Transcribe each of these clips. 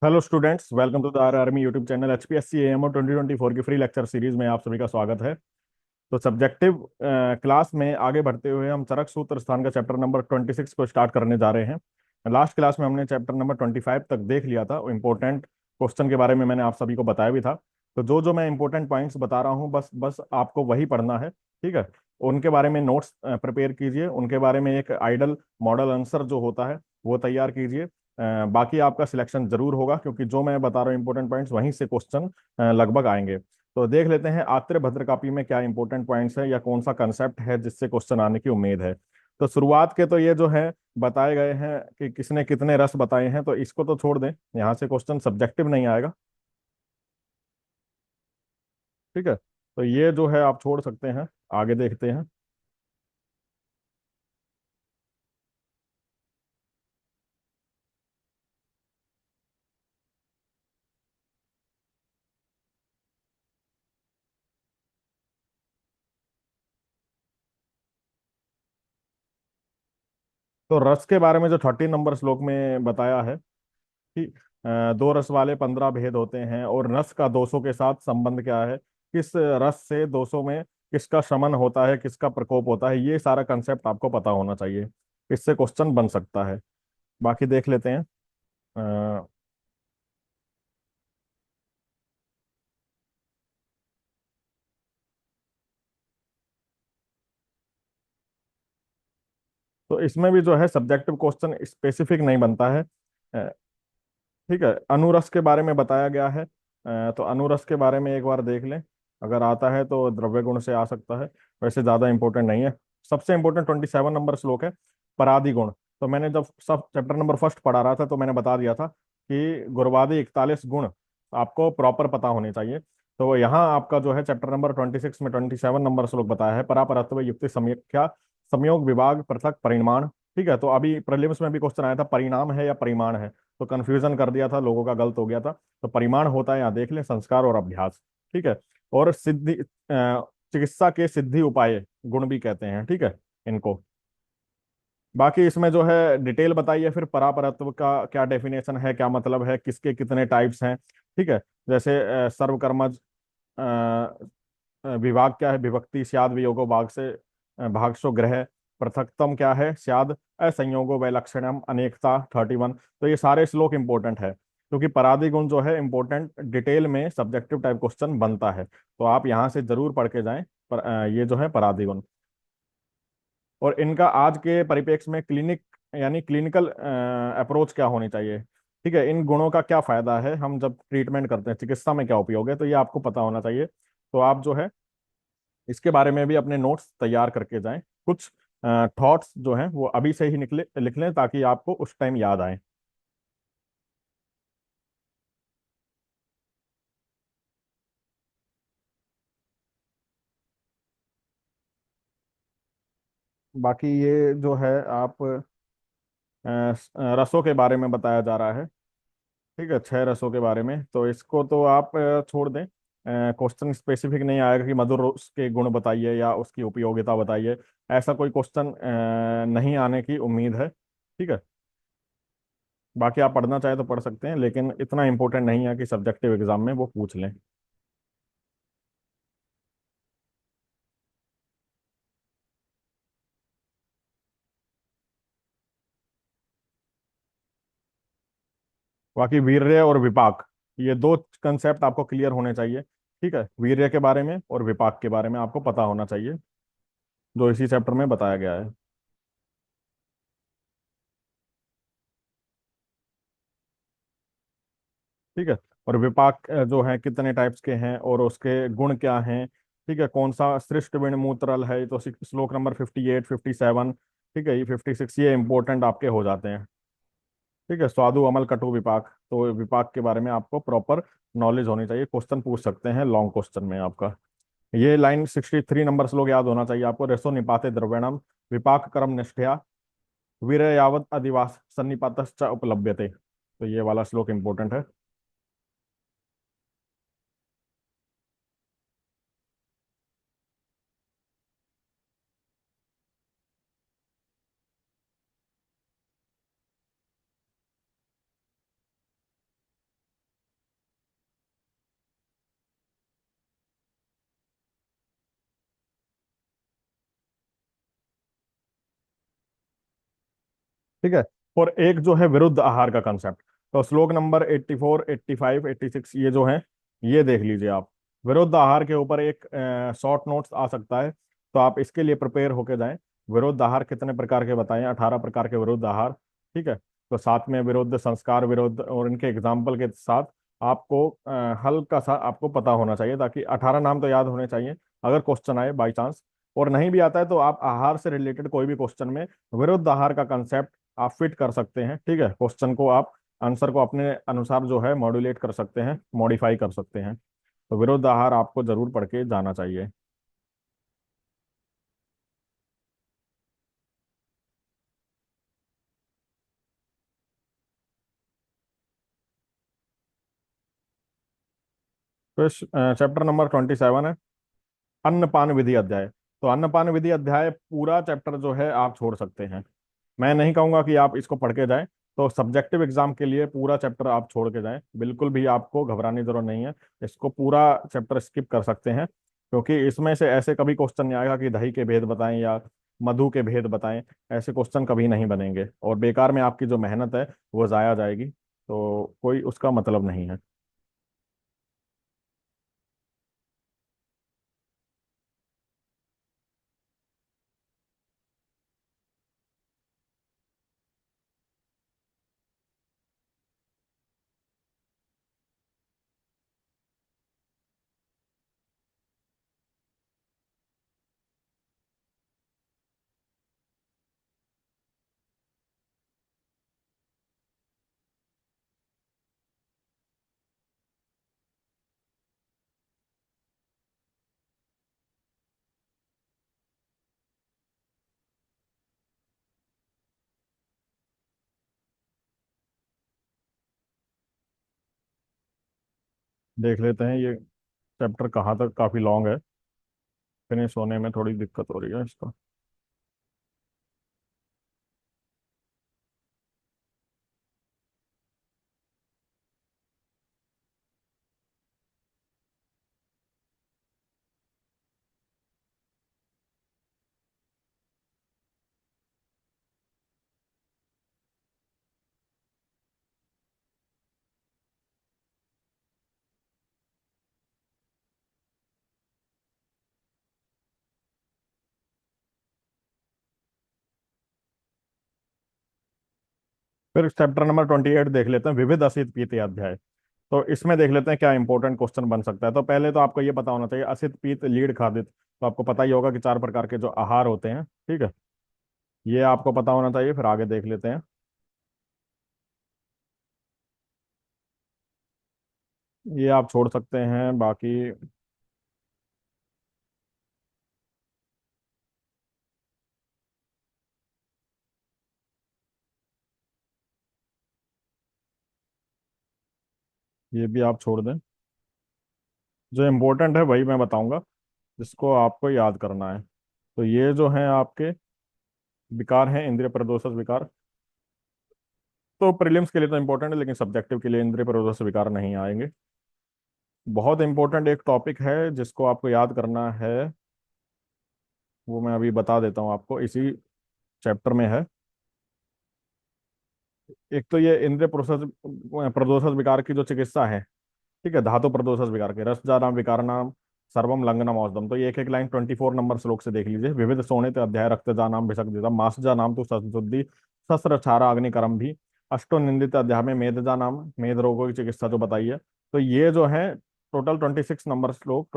Hello students, welcome to the R army YouTube channel. HPSC AMO 2024 की free lecture series में आप सभी का स्वागत है। तो सब्जेक्टिव क्लास में आगे बढ़ते हुए हम चरक सूत्र स्थान का चैप्टर नंबर 26 को स्टार्ट करने जा रहे हैं। लास्ट क्लास में हमने चैप्टर नंबर 25 तक देख लिया था। इंपॉर्टेंट क्वेश्चन के बारे में मैंने आप सभी को बताया भी था। तो जो जो मैं इंपॉर्टेंट पॉइंट्स बता रहा हूँ, बस बस आपको वही पढ़ना है। ठीक है। उनके बारे में नोट्स प्रिपेयर कीजिए, उनके बारे में एक आइडल मॉडल आंसर जो होता है वो तैयार कीजिए। बाकी आपका सिलेक्शन जरूर होगा, क्योंकि जो मैं बता रहा हूँ इंपॉर्टेंट पॉइंट्स वहीं से क्वेश्चन लगभग आएंगे। तो देख लेते हैं आत्र भद्र कापी में क्या इंपॉर्टेंट पॉइंट्स है या कौन सा कंसेप्ट है जिससे क्वेश्चन आने की उम्मीद है। तो शुरुआत के तो ये जो है बताए गए हैं कि किसने कितने रस बताए हैं, तो इसको तो छोड़ दें, यहाँ से क्वेश्चन सब्जेक्टिव नहीं आएगा। ठीक है। तो ये जो है आप छोड़ सकते हैं। आगे देखते हैं। तो रस के बारे में जो 30 नंबर श्लोक में बताया है कि दो रस वाले 15 भेद होते हैं, और रस का दोषों के साथ संबंध क्या है, किस रस से दोषों में किसका शमन होता है, किसका प्रकोप होता है, ये सारा कंसेप्ट आपको पता होना चाहिए। इससे क्वेश्चन बन सकता है। बाकी देख लेते हैं। अ, तो इसमें भी जो है सब्जेक्टिव क्वेश्चन स्पेसिफिक नहीं बनता है। ठीक है। अनुरस के बारे में बताया गया है। तो अनुरस के बारे में एक बार देख लें। अगर आता है तो द्रव्य गुण से आ सकता है। वैसे ज्यादा इंपॉर्टेंट नहीं है। सबसे इंपॉर्टेंट 27 नंबर श्लोक है, परादि गुण। तो मैंने जब सब चैप्टर नंबर फर्स्ट पढ़ा रहा था तो मैंने बता दिया था कि गुरवादी 41 गुण आपको प्रॉपर पता होने चाहिए। तो यहाँ आपका जो है चैप्टर नंबर 26 में 27 नंबर श्लोक बताया है, परापरत्व युक्ति समीक्षा संयोग विभाग पृथक परिमाण। ठीक है। तो अभी प्रीलिम्स में भी क्वेश्चन आया था, परिणाम है या परिमाण है, तो कंफ्यूजन कर दिया था लोगों का, गलत हो गया था। तो परिमाण होता है, यहाँ देख लें, संस्कार और अभ्यास। ठीक है। और सिद्धि चिकित्सा के सिद्धि उपाय गुण भी कहते हैं। ठीक है इनको। बाकी इसमें जो है डिटेल बताइए, फिर परापरत्व का क्या डेफिनेशन है, क्या मतलब है, किसके कितने टाइप्स हैं। ठीक है। जैसे सर्वकर्मज विभाग क्या है, विभक्ति स्याद वियोगो भाग से भागशो ग्रह। पृथकतम क्या है, स्याद असंयोगो वैलक्षण्यम अनेकता 31। तो ये सारे श्लोक इंपॉर्टेंट है, क्योंकि परादी गुण जो है इंपॉर्टेंट डिटेल में सब्जेक्टिव टाइप क्वेश्चन बनता है। तो आप यहाँ से जरूर पढ़ के जाएं। ये जो है परादी गुण, और इनका आज के परिप्रेक्ष्य में क्लिनिक यानी क्लिनिकल अप्रोच क्या होनी चाहिए। ठीक है। इन गुणों का क्या फायदा है, हम जब ट्रीटमेंट करते हैं, चिकित्सा में क्या उपयोग है, तो ये आपको पता होना चाहिए। तो आप जो है इसके बारे में भी अपने नोट्स तैयार करके जाएं। कुछ थॉट्स जो हैं वो अभी से ही निकले लिख लें, ताकि आपको उस टाइम याद आए। बाकी ये जो है आप रसों के बारे में बताया जा रहा है। ठीक है, 6 रसों के बारे में, तो इसको तो आप छोड़ दें। क्वेश्चन स्पेसिफिक नहीं आएगा कि मधुर रस के गुण बताइए या उसकी उपयोगिता बताइए। ऐसा कोई क्वेश्चन नहीं आने की उम्मीद है। ठीक है। बाकी आप पढ़ना चाहे तो पढ़ सकते हैं, लेकिन इतना इंपॉर्टेंट नहीं है कि सब्जेक्टिव एग्जाम में वो पूछ लें। बाकी वीर्य और विपाक, ये दो कंसेप्ट आपको क्लियर होने चाहिए। ठीक है। वीर्य के बारे में और विपाक के बारे में आपको पता होना चाहिए, जो इसी चैप्टर में बताया गया है। ठीक है। और विपाक जो है कितने टाइप्स के हैं और उसके गुण क्या हैं। ठीक है। कौन सा श्रेष्ठ विण मूत्रल है, तो श्लोक नंबर 58 57। ठीक है, ये 56 ये इंपॉर्टेंट आपके हो जाते हैं। ठीक है। स्वादु अमल कटु विपाक, तो विपाक के बारे में आपको प्रॉपर नॉलेज होनी चाहिए, क्वेश्चन पूछ सकते हैं लॉन्ग क्वेश्चन में आपका। ये लाइन 63 नंबर श्लोक याद होना चाहिए आपको, रसो निपाते द्रव्यणम विपाक कर्म निष्ठया वीर यावत अधिवास सन्निपातश्च उपलभ्यते। तो ये वाला श्लोक इंपॉर्टेंट है। ठीक है। और एक जो है विरुद्ध आहार का कंसेप्ट, तो श्लोक नंबर 84, 85, 86 ये जो है, ये देख लीजिए आप। विरुद्ध आहार के ऊपर एक शॉर्ट नोट्स आ सकता है, तो आप इसके लिए प्रिपेयर होके जाएं। विरुद्ध आहार कितने प्रकार के बताएं? 18 प्रकार के विरुद्ध आहार। ठीक है। तो साथ में विरुद्ध संस्कार विरुद्ध और इनके एग्जाम्पल के साथ आपको हल्का सा आपको पता होना चाहिए, ताकि 18 नाम तो याद होने चाहिए अगर क्वेश्चन आए बाई चांस। और नहीं भी आता है तो आप आहार से रिलेटेड कोई भी क्वेश्चन में विरुद्ध आहार का कंसेप्ट आप फिट कर सकते हैं। ठीक है। क्वेश्चन को आप, आंसर को अपने अनुसार जो है मॉड्यूलेट कर सकते हैं, मॉडिफाई कर सकते हैं। तो विरुद्ध आहार आपको जरूर पढ़ के जाना चाहिए। फिर चैप्टर नंबर 27 है अन्नपान विधि अध्याय। तो अन्नपान विधि अध्याय पूरा चैप्टर जो है आप छोड़ सकते हैं। मैं नहीं कहूंगा कि आप इसको पढ़ के जाएं। तो सब्जेक्टिव एग्जाम के लिए पूरा चैप्टर आप छोड़ के जाएं, बिल्कुल भी आपको घबराने की जरूरत नहीं है। इसको पूरा चैप्टर स्किप कर सकते हैं, क्योंकि इसमें से ऐसे कभी क्वेश्चन नहीं आएगा कि दही के भेद बताएं या मधु के भेद बताएं। ऐसे क्वेश्चन कभी नहीं बनेंगे और बेकार में आपकी जो मेहनत है वो जाया जाएगी, तो कोई उसका मतलब नहीं है। देख लेते हैं ये चैप्टर कहाँ तक, काफी लॉन्ग है, फिनिश होने में थोड़ी दिक्कत हो रही है इसका। फिर चैप्टर नंबर 28 देख लेते हैं विविध असित पीत अध्याय। तो इसमें देख लेते हैं क्या इंपॉर्टेंट क्वेश्चन बन सकता है। तो पहले तो आपको ये पता होना चाहिए असित पीत लीड खादित, तो आपको पता ही होगा कि 4 प्रकार के जो आहार होते हैं। ठीक है। ये आपको पता होना चाहिए। फिर आगे देख लेते हैं। ये आप छोड़ सकते हैं बाकी। ये भी आप छोड़ दें। जो इम्पोर्टेंट है वही मैं बताऊंगा, जिसको आपको याद करना है। तो ये जो है आपके विकार हैं, इंद्रिय प्रदोषज विकार। तो प्रीलिम्स के लिए तो इंपॉर्टेंट है, लेकिन सब्जेक्टिव के लिए इंद्रिय प्रदोषज विकार नहीं आएंगे। बहुत इंपॉर्टेंट एक टॉपिक है जिसको आपको याद करना है, वो मैं अभी बता देता हूँ आपको, इसी चैप्टर में है। एक तो ये इंद्रिय प्रदोषज प्रदोषज विकार की जो चिकित्सा है। ठीक है। धातु प्रदोषज विकार के रसजा नाम विकार नाम सर्वम लंघनम औषधम। तो ये एक एक लाइन 24 नंबर श्लोक से देख लीजिए। विविध शोणित अध्याय रक्तजा नाम भिषक्दितम मासजा नाम तो संशुद्धि शस्त्र छारा अग्निकरम भी। अष्टो निंदित अध्याय में मेदजा नाम मेद रोगों की चिकित्सा जो बताई है। तो ये जो है टोटल 26 नंबर श्लोक,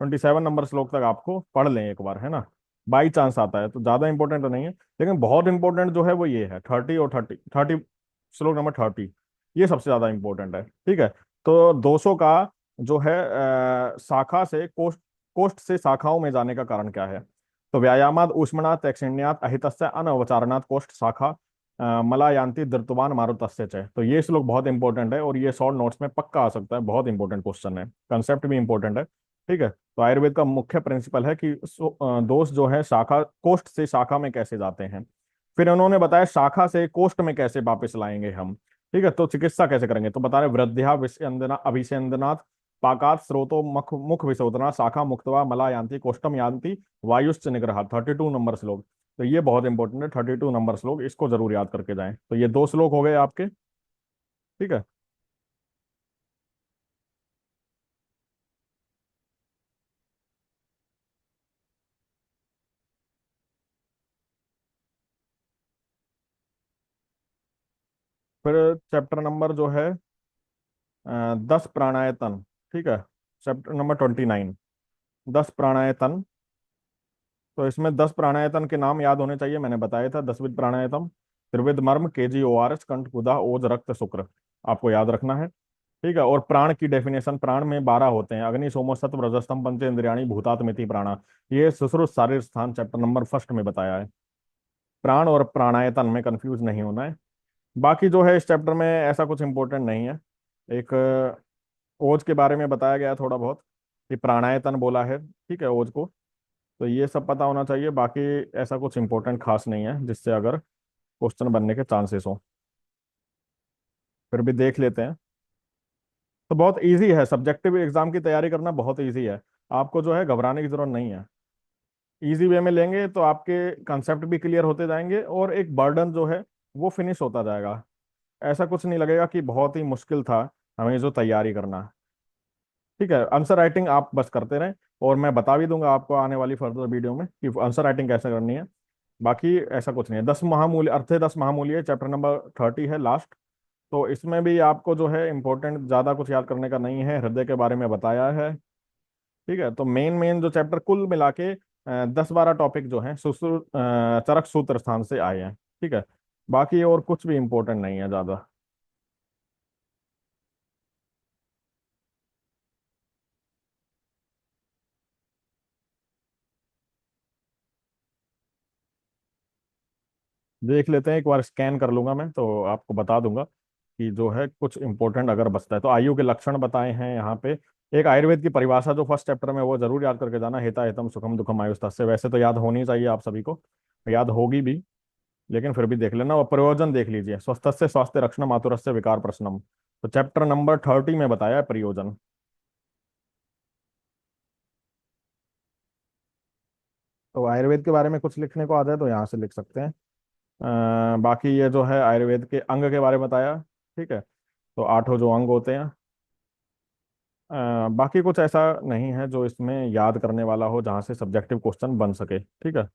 27 नंबर श्लोक तक आपको पढ़ लें एक बार, है ना। बाई चांस आता है तो ज्यादा इंपॉर्टेंट तो नहीं है, लेकिन बहुत इंपॉर्टेंट जो है वो ये है 30 और 30 श्लोक नंबर 30। ये सबसे ज्यादा इंपॉर्टेंट है। ठीक है। तो 200 का जो है शाखा से कोष्ठ, कोष्ठ से शाखाओं में जाने का कारण क्या है? तो व्यायामाद ऊष्मणात् तैक्षिण्यात् अहितस्य अनवचारणात् कोष्ठ शाखा मलायांति धृतवान मारुतस्य च। तो ये श्लोक बहुत इंपॉर्टेंट है और ये शॉर्ट नोट्स में पक्का आ सकता है, बहुत इंपॉर्टेंट क्वेश्चन है, कंसेप्ट भी इंपॉर्टेंट है। ठीक है। तो आयुर्वेद का मुख्य प्रिंसिपल है कि दोष जो है शाखा कोष्ठ से शाखा में कैसे जाते हैं। फिर उन्होंने बताया शाखा से कोष्ठ में कैसे वापस लाएंगे हम। ठीक है। तो चिकित्सा कैसे करेंगे, तो बता रहे वृद्ध्या विषंदना अभिषेन्दनात् पाकात स्रोतो मुख मुख विशोधना शाखा मुक्तवा मला यान्ति कोष्ठम यान्ति वायुश्च निग्रह 32 नंबर श्लोक। तो ये बहुत इंपॉर्टेंट है, 32 नंबर श्लोक, इसको जरूर याद करके जाएं। तो ये दो श्लोक हो गए आपके। ठीक है। फिर चैप्टर नंबर जो है 10 प्राणायतन। ठीक है। Chapter number 29, 10 प्राणायतन। तो इसमें 10 प्राणायतन के नाम याद होने चाहिए, मैंने बताया था। 10विध प्राणायतम: त्रिविध मर्म, KG ORS, कंठ, गुदा, ओज, रक्त, शुक्र। आपको याद रखना है। ठीक है। और प्राण की डेफिनेशन: प्राण में 12 होते हैं, अग्नि, सोमो, सत्व, रजस्तम, पंचेंद्रियाणि, भूतात्मेति प्राणा। ये सुश्रुत शारीर स्थान चैप्टर नंबर फर्स्ट में बताया है। प्राण और प्राणायतन में कंफ्यूज नहीं होना है। बाकी जो है इस चैप्टर में ऐसा कुछ इंपॉर्टेंट नहीं है। एक ओज के बारे में बताया गया है थोड़ा बहुत, कि प्राणायतन बोला है, ठीक है, ओज को। तो ये सब पता होना चाहिए। बाकी ऐसा कुछ इंपॉर्टेंट खास नहीं है जिससे अगर क्वेश्चन बनने के चांसेस हो। फिर भी देख लेते हैं। तो बहुत इजी है, सब्जेक्टिव एग्जाम की तैयारी करना बहुत इजी है। आपको जो है घबराने की जरूरत नहीं है। इजी वे में लेंगे तो आपके कंसेप्ट भी क्लियर होते जाएंगे और एक बर्डन जो है वो फिनिश होता जाएगा। ऐसा कुछ नहीं लगेगा कि बहुत ही मुश्किल था हमें जो तैयारी करना। ठीक है। आंसर राइटिंग आप बस करते रहें, और मैं बता भी दूंगा आपको आने वाली फर्दर वीडियो में कि आंसर राइटिंग कैसे करनी है। बाकी ऐसा कुछ नहीं है। 10 महामूल्य अर्थ, 10 महामूल्य चैप्टर नंबर 30 है लास्ट। तो इसमें भी आपको जो है इंपॉर्टेंट ज्यादा कुछ याद करने का नहीं है, हृदय के बारे में बताया है। ठीक है। तो मेन मेन जो चैप्टर कुल मिला के 10-12 टॉपिक जो हैं चरक सूत्र स्थान से आए हैं। ठीक है। बाकी और कुछ भी इंपॉर्टेंट नहीं है ज्यादा। देख लेते हैं, एक बार स्कैन कर लूंगा मैं तो आपको बता दूंगा कि जो है कुछ इंपॉर्टेंट अगर बचता है तो। आयु के लक्षण बताए हैं यहाँ पे। एक आयुर्वेद की परिभाषा जो फर्स्ट चैप्टर में, वो जरूर याद करके जाना: हिता हितम सुखम दुखम आयुस्तस्य। वैसे तो याद होनी चाहिए आप सभी को, याद होगी भी, लेकिन फिर भी देख लेना। और प्रयोजन देख लीजिए: स्वस्थस्य स्वास्थ्य रक्षणम, आतुरस्य विकार प्रशमनम। तो चैप्टर नंबर 30 में बताया है प्रयोजन। तो आयुर्वेद के बारे में कुछ लिखने को आ जाए तो यहाँ से लिख सकते हैं। बाकी ये जो है आयुर्वेद के अंग के बारे में बताया। ठीक है। तो 8 जो अंग होते हैं। बाकी कुछ ऐसा नहीं है जो इसमें याद करने वाला हो जहाँ से सब्जेक्टिव क्वेश्चन बन सके। ठीक है।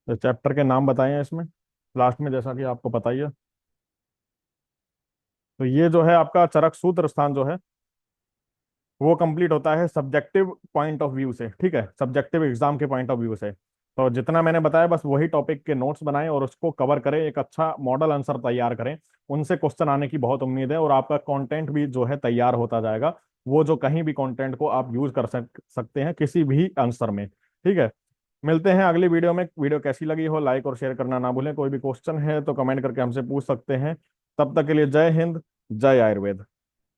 तो चैप्टर के नाम बताए हैं इसमें लास्ट में, जैसा कि आपको पता ही है। तो ये जो है आपका चरक सूत्र स्थान जो है वो कंप्लीट होता है सब्जेक्टिव पॉइंट ऑफ व्यू से। ठीक है। सब्जेक्टिव एग्जाम के पॉइंट ऑफ व्यू से। तो जितना मैंने बताया बस वही टॉपिक के नोट्स बनाएं और उसको कवर करें, एक अच्छा मॉडल आंसर तैयार करें। उनसे क्वेश्चन आने की बहुत उम्मीद है, और आपका कंटेंट भी जो है तैयार होता जाएगा। वो जो कहीं भी कंटेंट को आप यूज कर सकते हैं किसी भी आंसर में। ठीक है। मिलते हैं अगली वीडियो में। वीडियो कैसी लगी हो लाइक और शेयर करना ना भूलें। कोई भी क्वेश्चन है तो कमेंट करके हमसे पूछ सकते हैं। तब तक के लिए जय हिंद, जय आयुर्वेद।